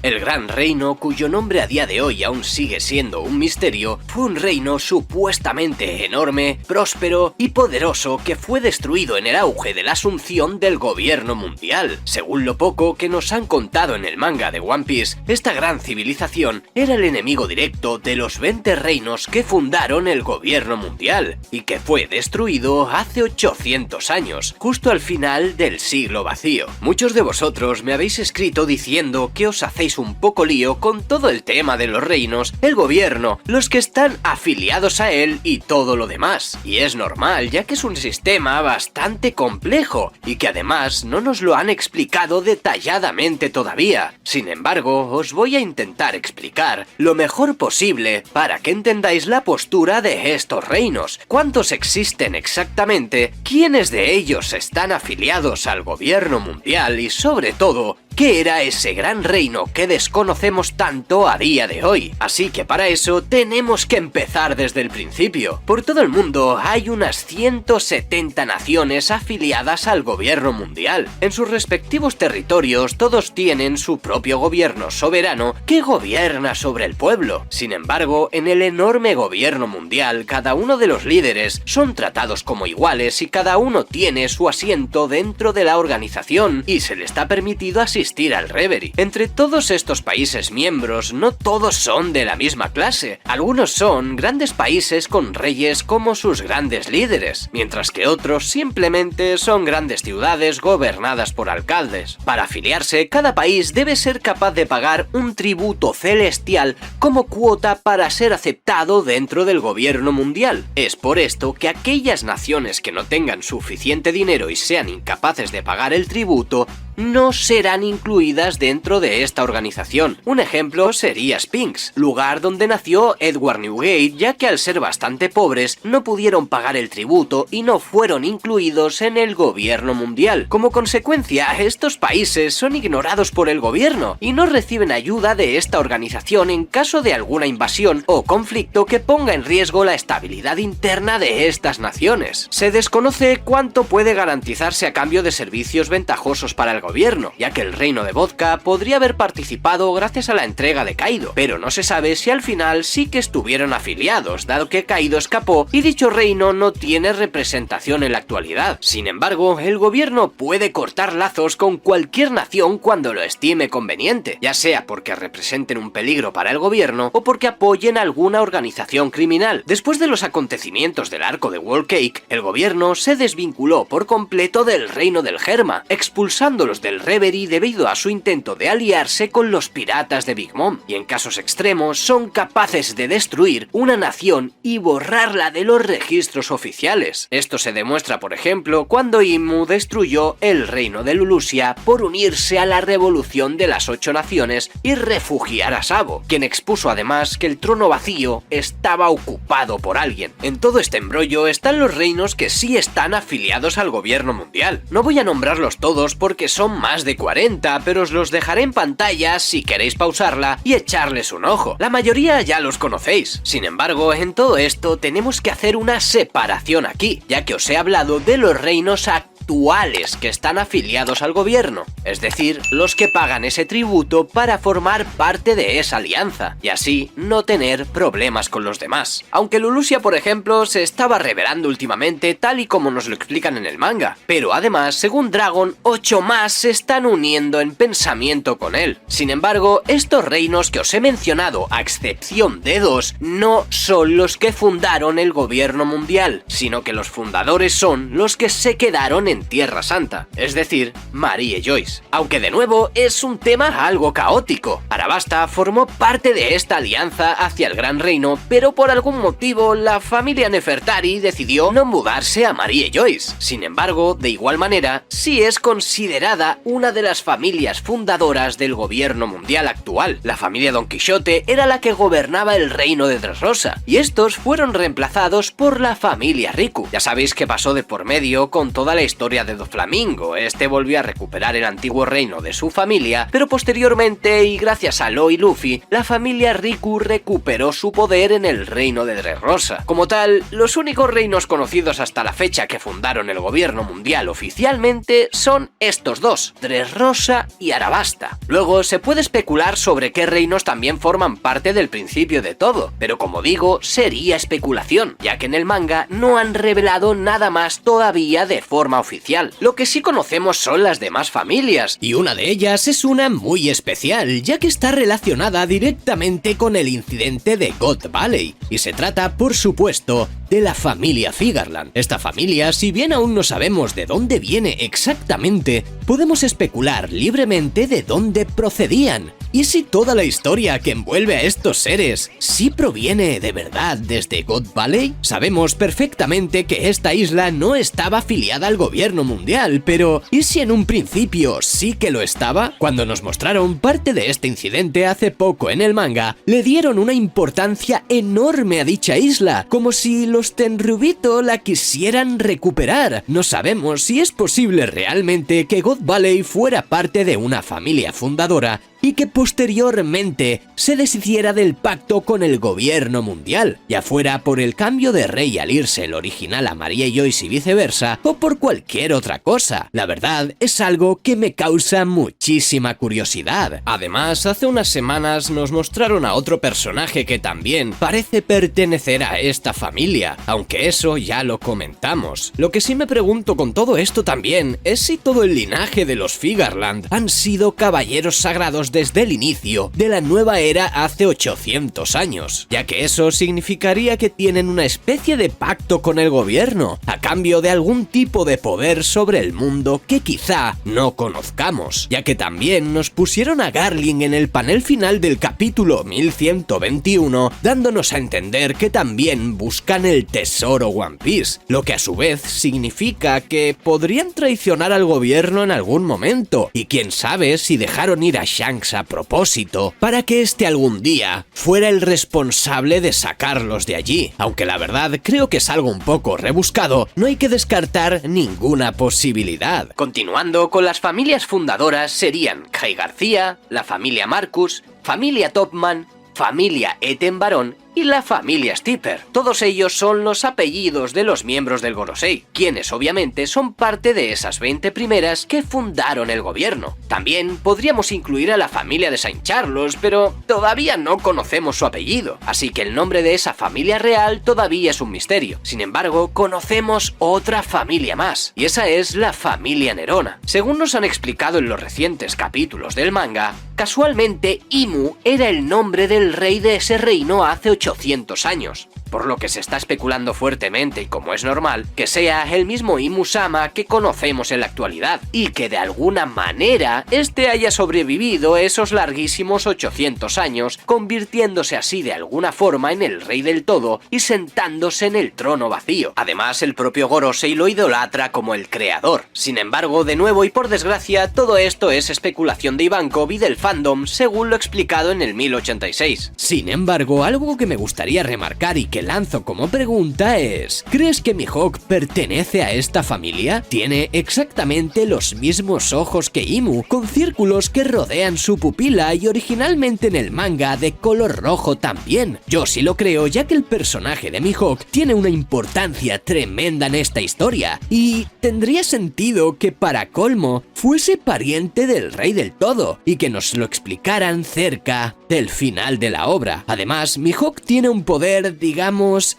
El Gran Reino, cuyo nombre a día de hoy aún sigue siendo un misterio, fue un reino supuestamente enorme, próspero y poderoso que fue destruido en el auge de la asunción del gobierno mundial. Según lo poco que nos han contado en el manga de One Piece, esta gran civilización era el enemigo directo de los 20 reinos que fundaron el gobierno mundial, y que fue destruido hace 800 años, justo al final del siglo vacío. Muchos de vosotros me habéis escrito diciendo que os hacéis un poco lío con todo el tema de los reinos, el gobierno, los que están afiliados a él y todo lo demás. Y es normal, ya que es un sistema bastante complejo y que además no nos lo han explicado detalladamente todavía. Sin embargo, os voy a intentar explicar lo mejor posible para que entendáis la postura de estos reinos, cuántos existen exactamente, quiénes de ellos están afiliados al gobierno mundial y sobre todo, ¿qué era ese gran reino que desconocemos tanto a día de hoy? Así que para eso tenemos que empezar desde el principio. Por todo el mundo hay unas 170 naciones afiliadas al gobierno mundial. En sus respectivos territorios todos tienen su propio gobierno soberano que gobierna sobre el pueblo. Sin embargo, en el enorme gobierno mundial, cada uno de los líderes son tratados como iguales y cada uno tiene su asiento dentro de la organización y se le está permitido asistir al Reverie. Entre todos estos países miembros, no todos son de la misma clase. Algunos son grandes países con reyes como sus grandes líderes, mientras que otros simplemente son grandes ciudades gobernadas por alcaldes. Para afiliarse, cada país debe ser capaz de pagar un tributo celestial como cuota para ser aceptado dentro del gobierno mundial. Es por esto que aquellas naciones que no tengan suficiente dinero y sean incapaces de pagar el tributo, no serán incluidas dentro de esta organización. Un ejemplo sería Sphinx, lugar donde nació Edward Newgate, ya que al ser bastante pobres no pudieron pagar el tributo y no fueron incluidos en el gobierno mundial. Como consecuencia, estos países son ignorados por el gobierno y no reciben ayuda de esta organización en caso de alguna invasión o conflicto que ponga en riesgo la estabilidad interna de estas naciones. Se desconoce cuánto puede garantizarse a cambio de servicios ventajosos para el gobierno, ya que el reino de Vodka podría haber participado gracias a la entrega de Kaido, pero no se sabe si al final sí que estuvieron afiliados, dado que Kaido escapó y dicho reino no tiene representación en la actualidad. Sin embargo, el gobierno puede cortar lazos con cualquier nación cuando lo estime conveniente, ya sea porque representen un peligro para el gobierno o porque apoyen alguna organización criminal. Después de los acontecimientos del arco de Whole Cake, el gobierno se desvinculó por completo del reino del Germa, expulsándolos del Reverie debido a su intento de aliarse con los piratas de Big Mom, y en casos extremos son capaces de destruir una nación y borrarla de los registros oficiales. Esto se demuestra, por ejemplo, cuando Immu destruyó el reino de Lulusia por unirse a la revolución de las 8 naciones y refugiar a Sabo, quien expuso además que el trono vacío estaba ocupado por alguien. En todo este embrollo están los reinos que sí están afiliados al gobierno mundial. No voy a nombrarlos todos porque son más de 40, pero os los dejaré en pantalla si queréis pausarla y echarles un ojo. La mayoría ya los conocéis. Sin embargo, en todo esto tenemos que hacer una separación aquí, ya que os he hablado de los reinos actuales que están afiliados al gobierno, es decir, los que pagan ese tributo para formar parte de esa alianza, y así no tener problemas con los demás. Aunque Lulusia, por ejemplo, se estaba revelando últimamente tal y como nos lo explican en el manga, pero además, según Dragon, 8 más se están uniendo en pensamiento con él. Sin embargo, estos reinos que os he mencionado, a excepción de 2, no son los que fundaron el gobierno mundial, sino que los fundadores son los que se quedaron en Tierra Santa, es decir, Marie Joyce. Aunque de nuevo es un tema algo caótico. Arabasta formó parte de esta alianza hacia el Gran Reino, pero por algún motivo la familia Nefertari decidió no mudarse a Marie Joyce. Sin embargo, de igual manera, sí es considerada una de las familias fundadoras del gobierno mundial actual. La familia Don Quijote era la que gobernaba el reino de Dressrosa, y estos fueron reemplazados por la familia Riku. Ya sabéis que pasó de por medio con toda la historia historia de Doflamingo. Este volvió a recuperar el antiguo reino de su familia, pero posteriormente, y gracias a Law y Luffy, la familia Riku recuperó su poder en el reino de Dressrosa. Como tal, los únicos reinos conocidos hasta la fecha que fundaron el gobierno mundial oficialmente son estos dos, Dressrosa y Arabasta. Luego se puede especular sobre qué reinos también forman parte del principio de todo, pero como digo, sería especulación, ya que en el manga no han revelado nada más todavía de forma oficial. Lo que sí conocemos son las demás familias, y una de ellas es una muy especial, ya que está relacionada directamente con el incidente de God Valley, y se trata, por supuesto, de la familia Figarland. Esta familia, si bien aún no sabemos de dónde viene exactamente, podemos especular libremente de dónde procedían. ¿Y si toda la historia que envuelve a estos seres sí proviene de verdad desde God Valley? Sabemos perfectamente que esta isla no estaba afiliada al gobierno mundial, pero ¿y si en un principio sí que lo estaba? Cuando nos mostraron parte de este incidente hace poco en el manga, le dieron una importancia enorme a dicha isla, como si los Tenryubito la quisieran recuperar. No sabemos si es posible realmente que God Valley fuera parte de una familia fundadora y que posteriormente se deshiciera del pacto con el gobierno mundial, ya fuera por el cambio de rey al irse el original a Maria Joyce y viceversa, o por cualquier otra cosa. La verdad es algo que me causa muchísima curiosidad. Además, hace unas semanas nos mostraron a otro personaje que también parece pertenecer a esta familia, aunque eso ya lo comentamos. Lo que sí me pregunto con todo esto también es si todo el linaje de los Figarland han sido caballeros sagrados desde el inicio de la nueva era hace 800 años, ya que eso significaría que tienen una especie de pacto con el gobierno, a cambio de algún tipo de poder sobre el mundo que quizá no conozcamos, ya que también nos pusieron a Garling en el panel final del capítulo 1121, dándonos a entender que también buscan el tesoro One Piece, lo que a su vez significa que podrían traicionar al gobierno en algún momento, y quién sabe si dejaron ir a Shanks a propósito para que este algún día fuera el responsable de sacarlos de allí. Aunque la verdad creo que es algo un poco rebuscado, no hay que descartar ninguna posibilidad. Continuando con las familias fundadoras serían Kai García, la familia Marcus, familia Topman, familia Eten Barón y la familia Stipper. Todos ellos son los apellidos de los miembros del Gorosei, quienes obviamente son parte de esas 20 primeras que fundaron el gobierno. También podríamos incluir a la familia de Saint Charles, pero todavía no conocemos su apellido, así que el nombre de esa familia real todavía es un misterio. Sin embargo, conocemos otra familia más, y esa es la familia Nerona. Según nos han explicado en los recientes capítulos del manga, casualmente Imu era el nombre del rey de ese reino hace 800 años, por lo que se está especulando fuertemente, y como es normal, que sea el mismo Imu-sama que conocemos en la actualidad, y que de alguna manera este haya sobrevivido esos larguísimos 800 años, convirtiéndose así de alguna forma en el rey del todo y sentándose en el trono vacío. Además, el propio Gorosei lo idolatra como el creador. Sin embargo, de nuevo y por desgracia, todo esto es especulación de Ivankov y del fandom, según lo explicado en el 1086. Sin embargo, algo que me gustaría remarcar y que lanzo como pregunta es: ¿crees que Mihawk pertenece a esta familia? Tiene exactamente los mismos ojos que Imu, con círculos que rodean su pupila, y originalmente en el manga de color rojo también. Yo sí lo creo, ya que el personaje de Mihawk tiene una importancia tremenda en esta historia, y tendría sentido que para colmo fuese pariente del rey del todo, y que nos lo explicaran cerca del final de la obra. Además, Mihawk tiene un poder, digamos,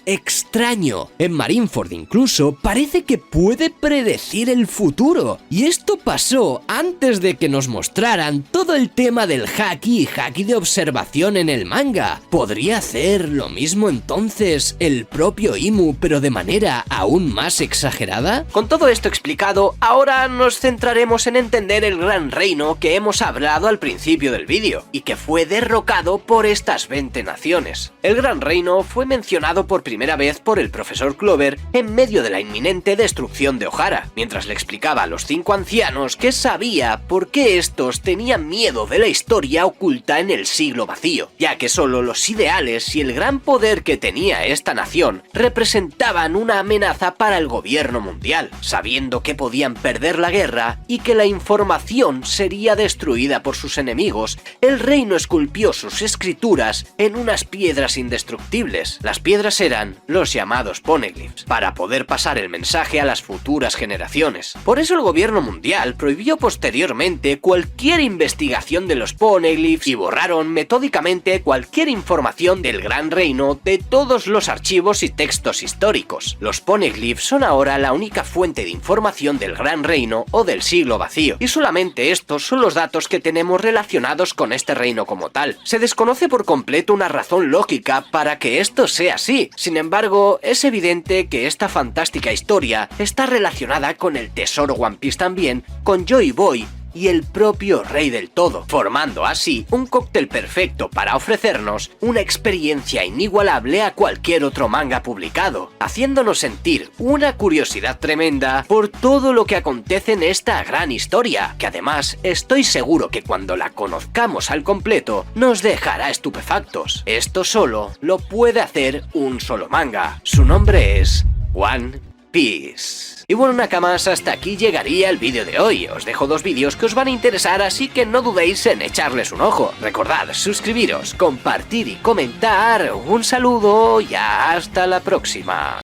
extraño. En Marineford incluso parece que puede predecir el futuro, y esto pasó antes de que nos mostraran todo el tema del haki y haki de observación en el manga. ¿Podría hacer lo mismo entonces el propio Imu, pero de manera aún más exagerada? Con todo esto explicado, ahora nos centraremos en entender el gran reino que hemos hablado al principio del vídeo, y que fue derrocado por estas 20 naciones. El gran reino fue mencionado mencionado por primera vez por el profesor Clover en medio de la inminente destrucción de O'Hara, mientras le explicaba a los 5 ancianos que sabía por qué estos tenían miedo de la historia oculta en el siglo vacío, ya que solo los ideales y el gran poder que tenía esta nación representaban una amenaza para el gobierno mundial, sabiendo que podían perder la guerra y que la información sería destruida por sus enemigos. El reino esculpió sus escrituras en unas piedras indestructibles. Las piedras eran los llamados poneglyphs, para poder pasar el mensaje a las futuras generaciones. Por eso el gobierno mundial prohibió posteriormente cualquier investigación de los poneglyphs y borraron metódicamente cualquier información del Gran Reino de todos los archivos y textos históricos. Los poneglyphs son ahora la única fuente de información del Gran Reino o del siglo vacío, y solamente estos son los datos que tenemos relacionados con este reino como tal. Se desconoce por completo una razón lógica para que esto sea así. Sin embargo, es evidente que esta fantástica historia está relacionada con el tesoro One Piece también, con Joy Boy y el propio Rey del Todo, formando así un cóctel perfecto para ofrecernos una experiencia inigualable a cualquier otro manga publicado, haciéndonos sentir una curiosidad tremenda por todo lo que acontece en esta gran historia, que además estoy seguro que cuando la conozcamos al completo nos dejará estupefactos. Esto solo lo puede hacer un solo manga. Su nombre es One Piece. Y bueno, nakamas, hasta aquí llegaría el vídeo de hoy. Os dejo 2 vídeos que os van a interesar, así que no dudéis en echarles un ojo. Recordad suscribiros, compartir y comentar. Un saludo y hasta la próxima.